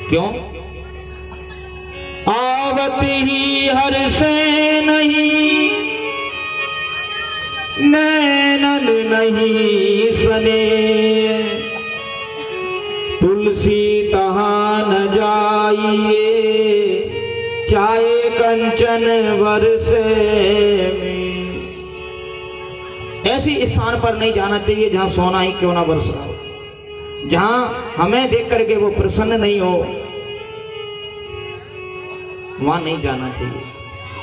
क्यों? आवत ही हर से नहीं, नैनन नहीं सने, तुलसी तहाँ न जाइए, चाहे कंचन वर्षे में। ऐसी स्थान पर नहीं जाना चाहिए जहां सोना ही क्यों ना बरसा हो, जहां हमें देख करके वो प्रसन्न नहीं हो, वहां नहीं जाना चाहिए।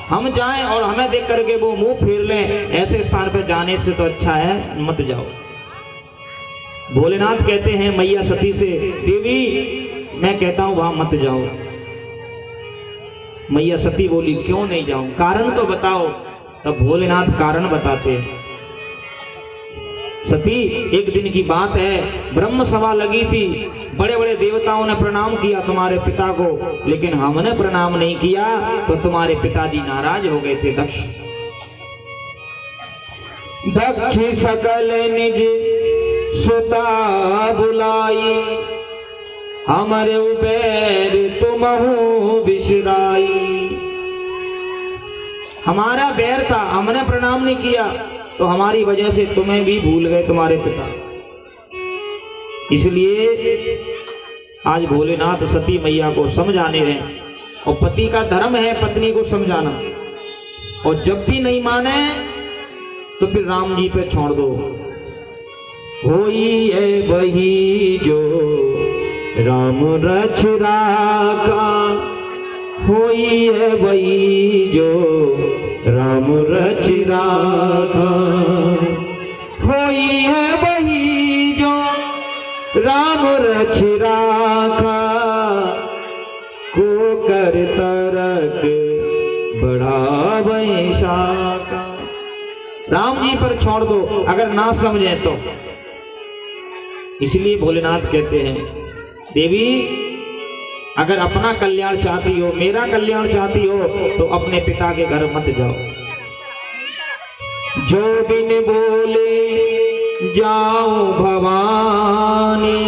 हम जाएं और हमें देख करके वो मुंह फेर लें, ऐसे स्थान पर जाने से तो अच्छा है मत जाओ। भोलेनाथ कहते हैं मैया सती से, देवी मैं कहता हूं वहां मत जाओ। मैया सती बोली क्यों नहीं जाऊं, कारण तो बताओ। तब भोलेनाथ कारण बताते हैं। सती एक दिन की बात है, ब्रह्म सभा लगी थी, बड़े बड़े देवताओं ने प्रणाम किया तुम्हारे पिता को, लेकिन हमने प्रणाम नहीं किया तो तुम्हारे पिताजी नाराज हो गए थे। दक्ष दक्ष सकल निज सुता बुलाई, हमारे उबैर तुमहु बिसराई। हमारा बैर था, हमने प्रणाम नहीं किया तो हमारी वजह से तुम्हें भी भूल गए तुम्हारे पिता। इसलिए आज भोलेनाथ सती मैया को समझाने हैं, और पति का धर्म है पत्नी को समझाना, और जब भी नहीं माने तो फिर राम जी पे छोड़ दो। होई है वही जो राम रच राखा, होई है वही जो राम रच राखा, होई है वही जो राम रच राखा, को कर तरक बढ़ावे शाखा। राम जी पर छोड़ दो अगर ना समझे तो। इसलिए भोलेनाथ कहते हैं देवी अगर अपना कल्याण चाहती हो, मेरा कल्याण चाहती हो, तो अपने पिता के घर मत जाओ। जो बिन बोले जाओ भवानी,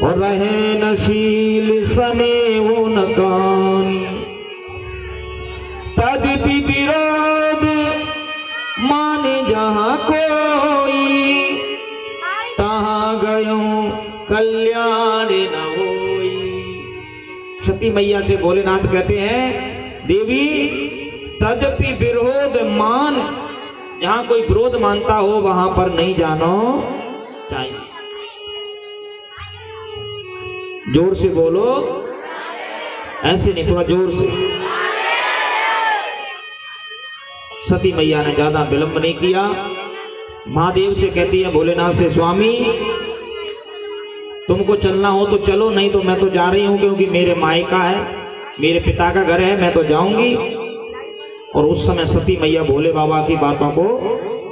और रहे नशील सने वो नकानी, तदपि विरोध माने जहां कोई, तहां गयो कल्याण न होई। सती मैया से भोलेनाथ कहते हैं देवी तदपि विरोध मान, जहां कोई विरोध मानता हो वहां पर नहीं जानो चाहिए। जोर से बोलो, ऐसे नहीं, थोड़ा जोर से। सती मैया ने ज्यादा विलंब नहीं किया, महादेव से कहती है भोलेनाथ से, स्वामी तुमको चलना हो तो चलो, नहीं तो मैं तो जा रही हूं, क्योंकि मेरे मायका है, मेरे पिता का घर है, मैं तो जाऊंगी। और उस समय सती मैया भोले बाबा की बातों को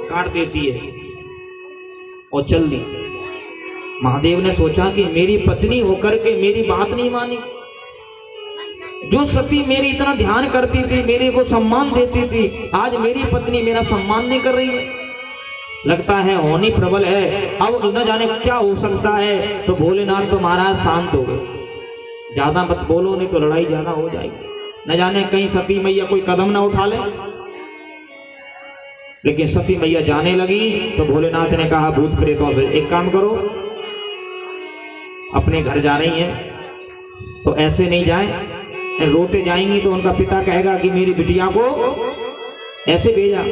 काट देती है और चल दी। महादेव ने सोचा कि मेरी पत्नी होकर के मेरी बात नहीं मानी, जो सती मेरी इतना ध्यान करती थी, मेरे को सम्मान देती थी, आज मेरी पत्नी मेरा सम्मान नहीं कर रही है। लगता है होनी प्रबल है, अब न जाने क्या हो सकता है। तो भोलेनाथ तो महाराज शांत हो गए, ज्यादा मत बोलो नहीं तो लड़ाई ज्यादा हो जाएगी, न जाने कहीं सती मैया कोई कदम ना उठा ले। लेकिन सती मैया जाने लगी तो भोलेनाथ ने कहा भूत प्रेतों से, एक काम करो, अपने घर जा रही हैं तो ऐसे नहीं जाए, रोते जाएंगी तो उनका पिता कहेगा कि मेरी बिटिया को ऐसे भेजा।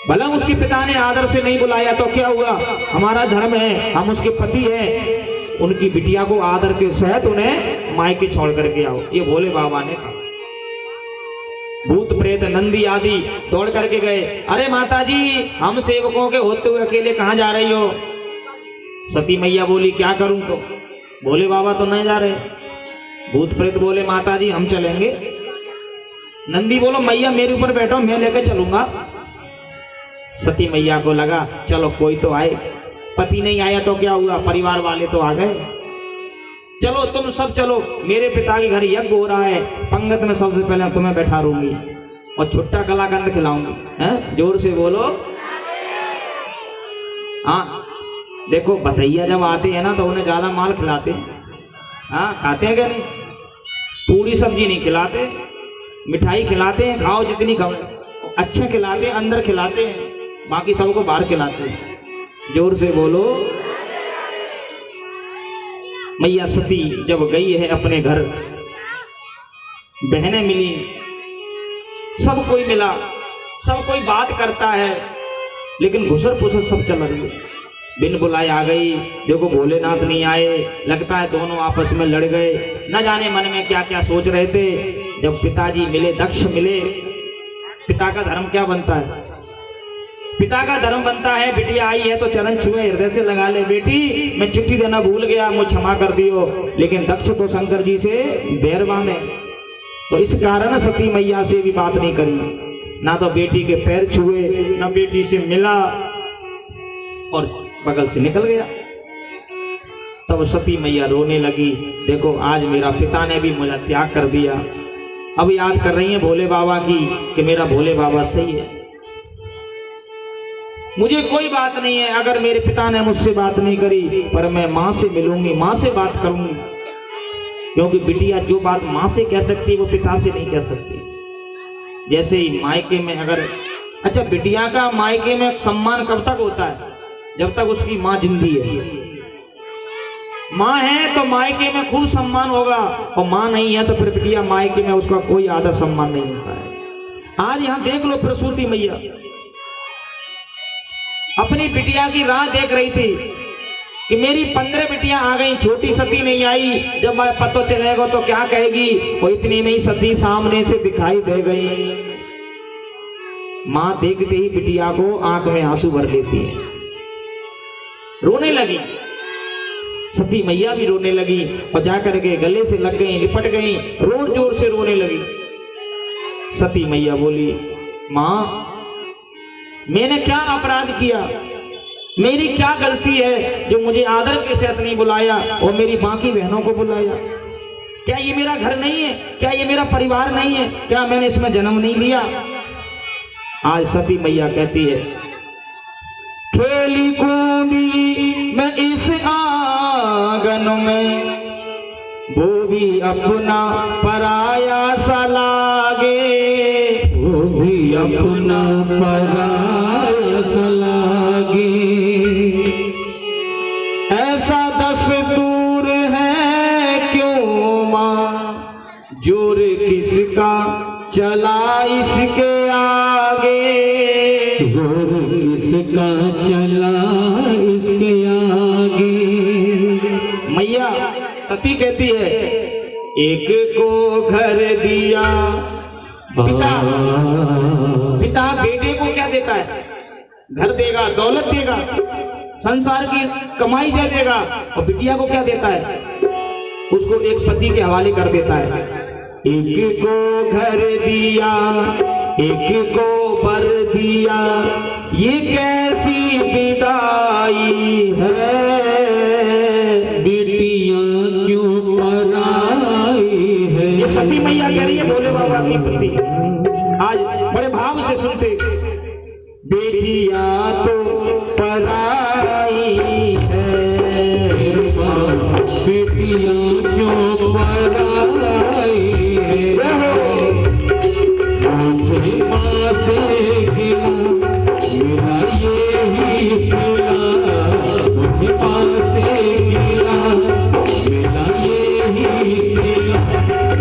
भला उसके पिता ने आदर से नहीं बुलाया तो क्या हुआ, हमारा धर्म है, हम उसके पति हैं, उनकी बिटिया को आदर के सहित उन्हें मायके छोड़ करके आओ, ये भोले बाबा ने कहा। भूत प्रेत नंदी आदि दौड़ करके गए, अरे माताजी हम सेवकों के होते हुए अकेले कहां जा रही हो। सती मैया बोली क्या करूं, तो भोले बाबा तो नहीं जा रहे। भूत प्रेत बोले माताजी हम चलेंगे। नंदी बोलो मैया मेरे ऊपर बैठो, मैं लेकर चलूंगा। सती मैया को लगा चलो कोई तो आए, पति नहीं आया तो क्या हुआ, परिवार वाले तो आ गए, चलो तुम सब चलो, मेरे पिता के घर यज्ञ हो रहा है, पंगत में सबसे पहले तुम्हें बैठा रहूंगी और छुट्टा कलाकंद खिलाऊंगी। हैं जोर से बोलो। हाँ देखो भतैया जब आते हैं ना तो उन्हें ज्यादा माल खिलाते हैं, हाँ खाते हैं क्या नहीं? पूरी सब्जी नहीं खिलाते, मिठाई खिलाते हैं, खाओ जितनी खाओ, अच्छा खिलाते हैं, अंदर खिलाते हैं, बाकी सबको बाहर खिलाते हैं। जोर से बोलो। मैया सती जब गई है अपने घर, बहनें मिली, सब कोई मिला, सब कोई बात करता है, लेकिन घुसर पुसर सब चल रही है। बिन बुलाए आ गई, देखो भोलेनाथ नहीं आए, लगता है दोनों आपस में लड़ गए, न जाने मन में क्या क्या सोच रहे थे। जब पिताजी मिले, दक्ष मिले, पिता का धर्म क्या बनता है? पिता का धर्म बनता है बिटिया आई है तो चरण छुए, हृदय से लगा ले, बेटी मैं चिट्ठी देना भूल गया, मुझे क्षमा कर दियो। लेकिन दक्ष तो शंकर जी से बैर बांधे, तो इस कारण सती मैया से भी बात नहीं करी, ना तो बेटी के पैर छुए, ना बेटी से मिला, और बगल से निकल गया। तब सती मैया रोने लगी, देखो आज मेरा पिता ने भी मुझे त्याग कर दिया। अब याद कर रही है भोले बाबा की कि मेरा भोले बाबा सही है, मुझे कोई बात नहीं है, अगर मेरे पिता ने मुझसे बात नहीं करी, पर मैं माँ से मिलूंगी, माँ से बात करूंगी, क्योंकि बिटिया जो बात माँ से कह सकती है वो पिता से नहीं कह सकती। जैसे ही मायके में अगर, अच्छा बिटिया का मायके में सम्मान कब तक होता है? जब तक उसकी माँ जिंदी है। माँ है तो मायके में खूब सम्मान होगा, और माँ नहीं है तो फिर बिटिया मायके में उसका कोई आदर सम्मान नहीं होता है। आज यहां देख लो, प्रसूति मैया अपनी बिटिया की राह देख रही थी कि मेरी 15 बिटियां आ गई, छोटी सती नहीं आई, जब मैं पता चलेगा तो क्या कहेगी। वो इतनी नहीं, सती सामने से दिखाई दे गई। मां देखते ही बिटिया को आंख में आंसू भर लेती है, रोने लगी। सती मैया भी रोने लगी और जाकर के गले से लग गई, लिपट गई, जोर जोर से रोने लगी। सती मैया बोली, मां मैंने क्या अपराध किया, मेरी क्या गलती है जो मुझे आदर के साथ नहीं बुलाया और मेरी बाकी बहनों को बुलाया? क्या ये मेरा घर नहीं है? क्या ये मेरा परिवार नहीं है? क्या मैंने इसमें जन्म नहीं लिया? आज सती मैया कहती है, खेली कूदी मैं इस आंगन में, वो भी अपना पराया सा लागे, वो भी अपना पराया सा लागे। ऐसा दस्तूर है क्यों माँ, जोर किसका चला इसके आगे, जोर किसका चला इसके आगे। मैया सती कहती है, एक को घर दिया, पिता बेटे को क्या देता है? घर देगा, दौलत देगा, संसार की कमाई दे देगा, और बिटिया को क्या देता है? उसको एक पति के हवाले कर देता है। एक को घर दिया, एक को बर दिया, ये कैसी विदाई है, बेटियां क्यों पराई है। ये सती मैया कह रही है भोले बाबा की प्रति। आज बड़े भाव से सुनते, बेटियां तो पराई है, बेटियां क्यों पराई है। मुझे माँ से गिला मेरा यही सिला, मुझे माँ से गिला मेरा यही सिला,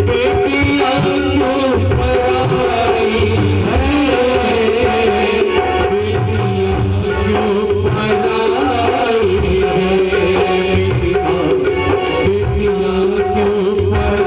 बेटियां क्यों पराई है, बेटियां क्यों पराई है, बेटियां क्यों पराई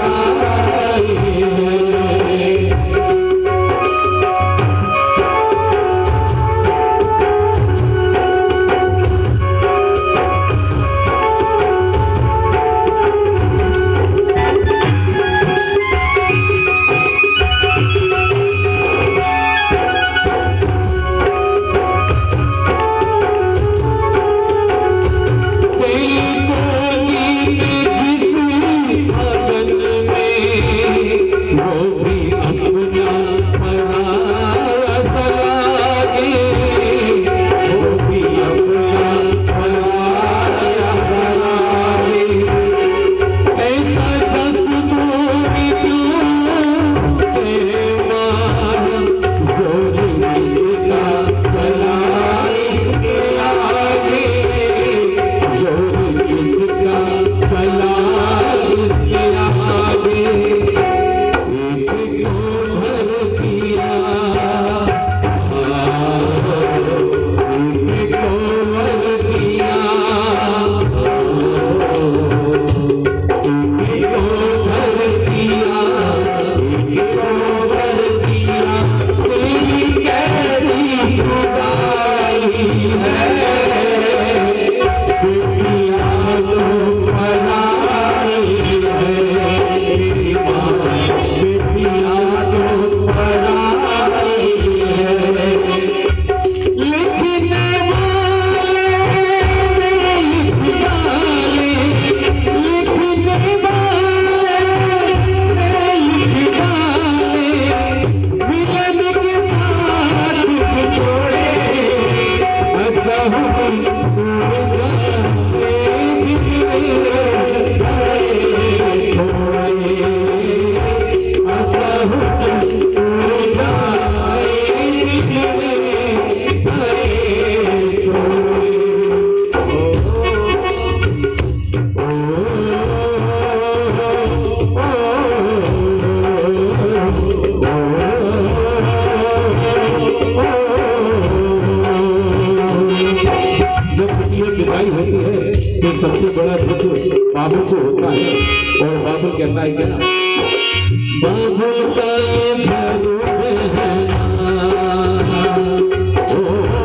होता है। और बाबुल कहता है क्या, बाबुल का ये घर बहना, ओ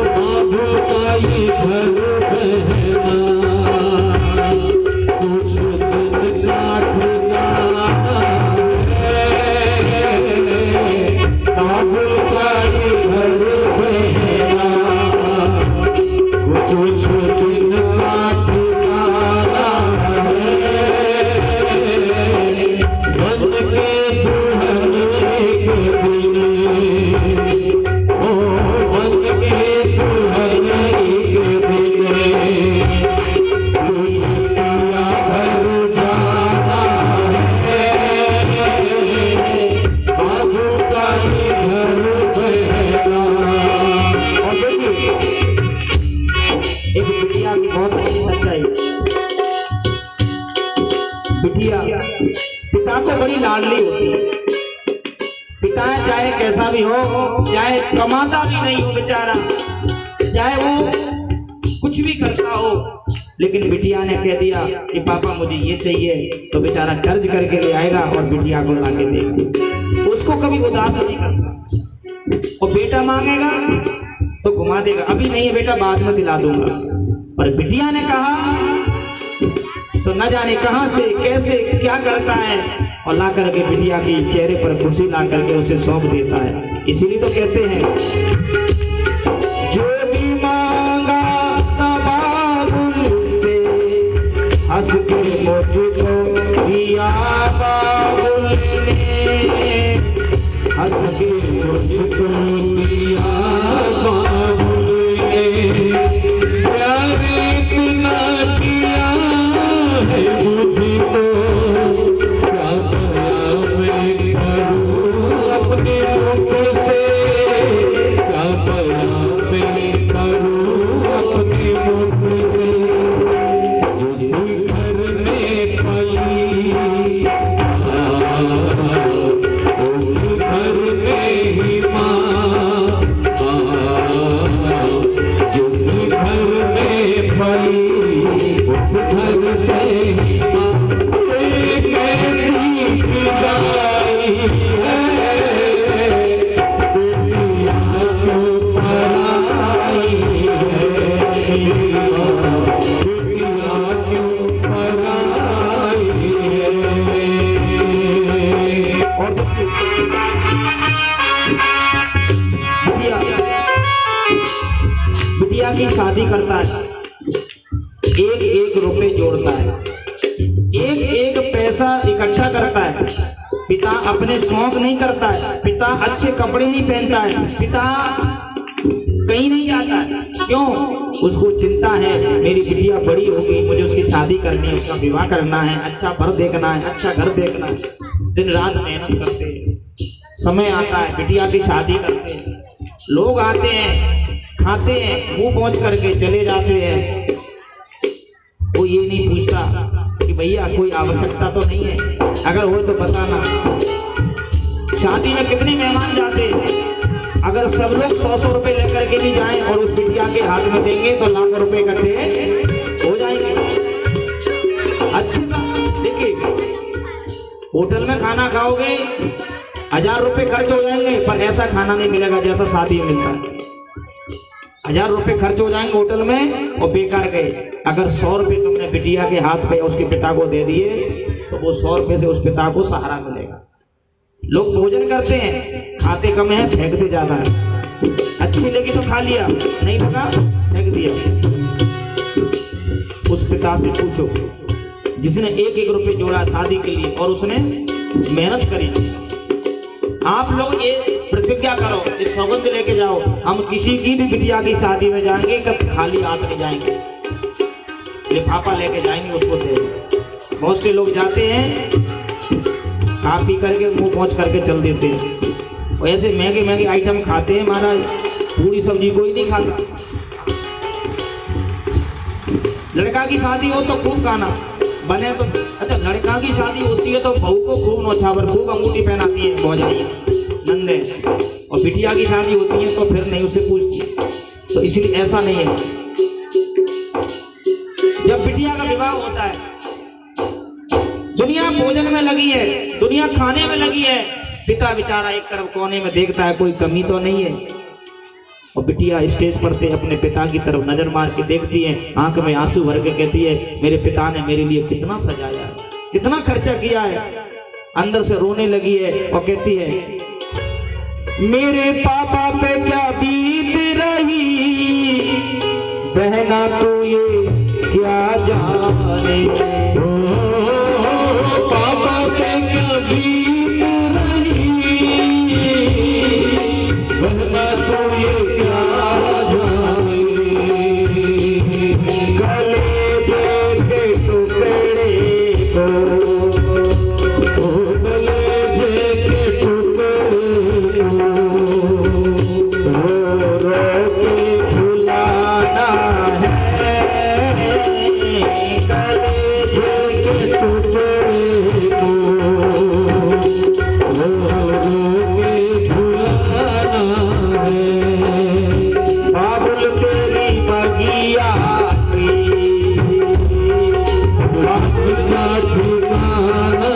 बाबुल का ये घर बहना, कुछ दिन काटना है, बाबुल का ये घर बहना, कुछ दिन काटना है, बन के दुल्हन एक दिन, ओ बन के दुल्हन एक दिन, लुटिया घर जाना है, बाबू का ये घर बहना। और देखिए एक बिटिया की बहुत अच्छी सच्चाई। बिटिया पिता को बड़ी लाडली होती है। पिता चाहे कैसा भी हो, चाहे कमाता भी नहीं हो बेचारा, चाहे वो कुछ भी करता हो, लेकिन बिटिया ने कह दिया कि पापा मुझे ये चाहिए, तो बेचारा कर्ज करके ले आएगा और बिटिया को ला के देगा। उसको कभी उदास नहीं करता। और बेटा मांगेगा तो घुमा देगा, अभी नहीं है बेटा बाद में दिला दूंगा। पर बिटिया ने कहा तो न जाने कहां से कैसे क्या करता है, और ला करके बिटिया की चेहरे पर खुशी ला करके उसे सौंप देता है। इसीलिए तो कहते हैं, जो भी मांगा बाबुल से, हंस के मुझको दिया बाबुल ने, हंस के मुझको दिया बाबुल ने, प्यार इतना किया है मुझको, क्या मैं करूं अपने मुख से, क्या मैं करूं अपने मुख से, जिस घर में पली उस घर में ही माँ, जिस घर में पली उस घर से ही माँ, एक ऐसी पिटाई है, दुनिया तो पराई है, दुनिया क्यों पराई है। और बिटिया बिटिया की शादी करता है, एक एक रुपए जोड़ता है, एक एक पैसा इकट्ठा करता है। पिता अपने शौक नहीं करता है, पिता अच्छे कपड़े नहीं पहनता है, पिता कहीं नहीं जाता है। क्यों? उसको चिंता है मेरी बिटिया बड़ी हो गई, मुझे उसकी शादी करनी है, उसका विवाह करना है, अच्छा घर देखना है, अच्छा घर देखना है। दिन रात मेहनत करते हैं, समय आता है बिटिया की शादी करते हैं। लोग आते हैं, खाते हैं, मुंह पहुंच करके चले जाते हैं। वो ये नहीं पूछता कि भैया कोई आवश्यकता तो नहीं है, अगर हो तो बताना। शादी में कितने मेहमान जाते हैं, अगर सब लोग 100-100 रुपए लेकर के भी जाएं और उस बिटिया के हाथ में देंगे तो लाखों रुपए इकट्ठे हो जाएंगे। अच्छे सा देखिए, होटल में खाना खाओगे 1000 रुपए खर्च हो जाएंगे, पर ऐसा खाना नहीं मिलेगा जैसा शादी में मिलता है। 1000 रुपए खर्च हो जाएंगे होटल में और बेकार गए। अगर 100 रुपए तुमने बिटिया के हाथ पे उसके पिता को दे दिए तो वो 100 रुपए से उस पिता को सहारा मिलेगा। लोग भोजन करते हैं, खाते कम है, फेंकते ज्यादा है। अच्छी लगी तो खा लिया, नहीं लगा फेंक दिया। उस पिता से पूछो जिसने एक एक रुपए जोड़ा शादी के लिए और उसने मेहनत करी। आप लोग ये प्रतिज्ञा करो, इस सौगंध लेके जाओ, हम किसी की भी बिटिया की शादी में जाएंगे कब खाली हाथ नहीं जाएंगे, लिफाफा लेके जाएंगे, उसको देंगे। बहुत से लोग जाते हैं, खा पी करके मुंह पहुंच करके चल देते हैं और ऐसे महंगे महंगे आइटम खाते हैं। महाराज पूरी सब्जी कोई नहीं खाता। लड़का की शादी हो तो खूब खाना बने तो अच्छा, लड़का की शादी होती है तो बहू को खूब नौछावर, खूब अंगूठी पहनाती है भौजाइयाँ नंदे, और बिटिया की शादी होती है तो फिर नहीं उससे पूछती। तो इसलिए ऐसा नहीं है। जब बिटिया का विवाह होता है दुनिया भोजन में लगी है, दुनिया खाने में लगी है, पिता बेचारा एक तरफ कोने में देखता है कोई कमी तो नहीं है। और बिटिया स्टेज पर से अपने पिता की तरफ नजर मार के देखती है, आंख में आंसू भर के कहती है मेरे पिता ने मेरे लिए कितना सजाया, कितना खर्चा किया है। अंदर से रोने लगी है और कहती है मेरे पापा पे क्या बीत रही, बहना तो ये क्या जाने, पापा पे क्या बीत रही, बहना तो ये क्या जाने, कलेजे के टुकड़े को, कलेजे के टुकड़े को रो रो के भुलाना है, कलेजे के टुकड़े को रो रो के भुलाना है। बाबुल तेरी बगिया की, अपना ठिकाना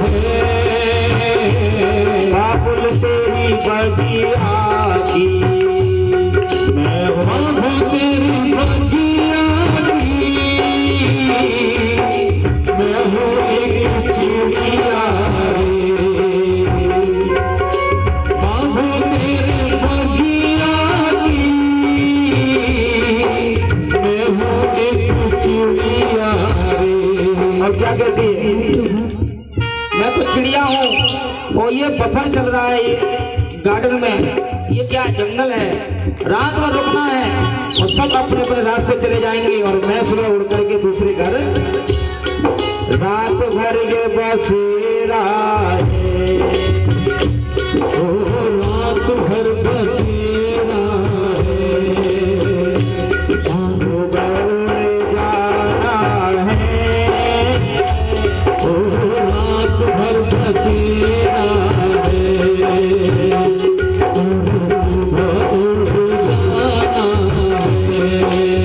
है, बाबुल तेरी बगिया की, मैं हूँ तेरी बगिया की, मैं हूँ एक चिड़िया रे, बाबू तेरी बगिया की, मैं हूँ एक चिड़िया रे। और क्या कहती है मैं तो चिड़िया हूँ और ये बफन चल रहा है ये गार्डन में, ये क्या जंगल है, रात में रुकना है और सब अपने अपने रास्ते चले जाएंगे और मैं सुबह उड़ करके दूसरे घर, रात भर ये बसेरा है, ओ रात भर बसेरा है, सुबह उड़ जाना है, ओ रात भर बसेरा है, सुबह उड़ जाना है। क्या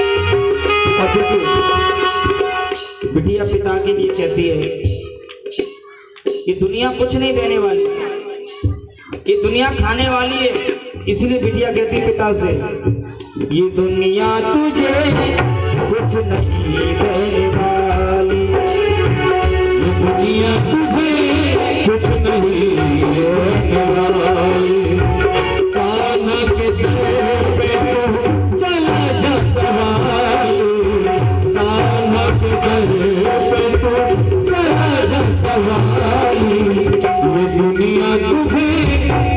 हो? और देखिए, बिटिया पिता के लिए कहती है कि दुनिया कुछ नहीं देने वाली, ये दुनिया खाने वाली है। इसलिए बिटिया कहती पिता से ये दुनिया तुझे कुछ नहीं देने वाली, ये दुनिया तुझे कुछ नहीं देने वाली, कान्हा के दर पे तू चला जा सवारी, कान्हा के दर पे तू चला जा सवारी, ये दुनिया तुझे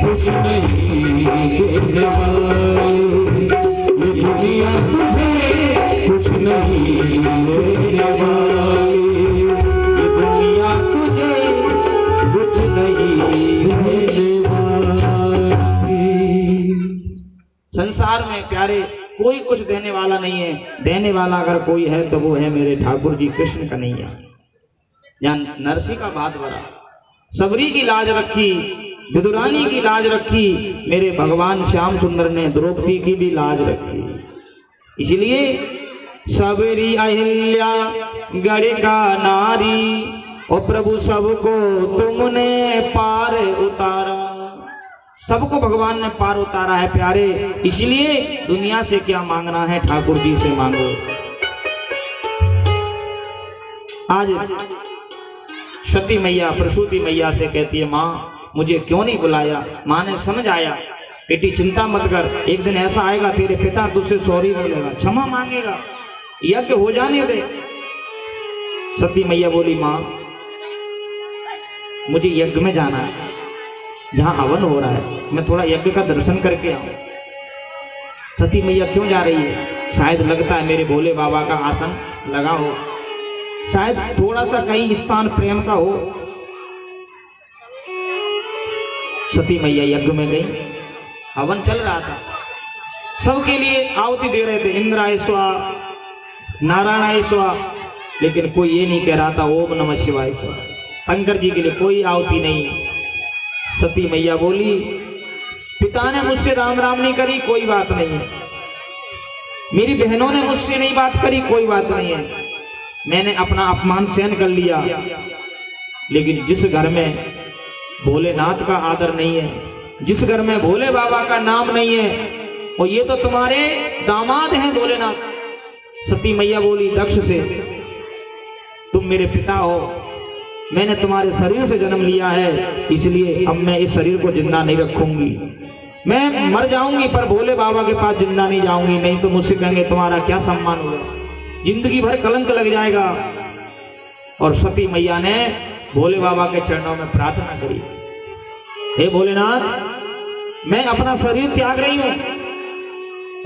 कुछ नहीं देने वाली, ये दुनिया तुझे कुछ नहीं देने वाली, ये दुनिया तुझे कुछ नहीं देने वाली। संसार में प्यारे कोई कुछ देने वाला नहीं है, देने वाला अगर कोई है तो वो है मेरे ठाकुर जी कृष्ण कन्हैया। जान नरसी का बात बड़ा, सबरी की लाज रखी, विदुरानी की लाज रखी, मेरे भगवान श्याम सुंदर ने द्रौपदी की भी लाज रखी। इसलिए सबरी अहिल्या गढ़ का नारी, और प्रभु सबको तुमने पार उतारा, सबको भगवान ने पार उतारा है प्यारे। इसलिए दुनिया से क्या मांगना है, ठाकुर जी से मांगो। आज सती मैया प्रसूति मैया से कहती है माँ मुझे क्यों नहीं बुलाया। माँ ने समझ आया बेटी चिंता मत कर, एक दिन ऐसा आएगा तेरे पिता तुझसे सॉरी बोलेगा, क्षमा मांगेगा, यज्ञ हो जाने दे। सती मैया बोली माँ मुझे यज्ञ में जाना है, जहां हवन हो रहा है, मैं थोड़ा यज्ञ का दर्शन करके आऊं। सती मैया क्यों जा रही है? शायद लगता है मेरे भोले बाबा का आसन लगा हो, शायद थोड़ा सा कहीं स्थान प्रेम का हो। सती मैया यज्ञ में गई, हवन चल रहा था, सबके लिए आहुति दे रहे थे, इंद्राय स्वाहा, नारायणाय स्वाहा, लेकिन कोई ये नहीं कह रहा था ओम नमः शिवाय स्वाहा। शंकर जी के लिए कोई आहुति नहीं। सती मैया बोली, पिता ने मुझसे राम राम नहीं करी, कोई बात नहीं है, मेरी बहनों ने मुझसे नहीं बात करी, कोई बात नहीं है, मैंने अपना अपमान सहन कर लिया, लेकिन जिस घर में भोलेनाथ का आदर नहीं है, जिस घर में भोले बाबा का नाम नहीं है, और ये तो तुम्हारे दामाद हैं भोलेनाथ। सती मैया बोली दक्ष से, तुम मेरे पिता हो, मैंने तुम्हारे शरीर से जन्म लिया है, इसलिए अब मैं इस शरीर को जिंदा नहीं रखूंगी, मैं मर जाऊंगी पर भोले बाबा के पास जिंदा नहीं जाऊंगी, नहीं तो मुझसे कहेंगे तुम्हारा क्या सम्मान हुआ, जिंदगी भर कलंक लग जाएगा। और सती मैया ने भोले बाबा के चरणों में प्रार्थना करी, हे भोलेनाथ, मैं अपना शरीर त्याग रही हूं,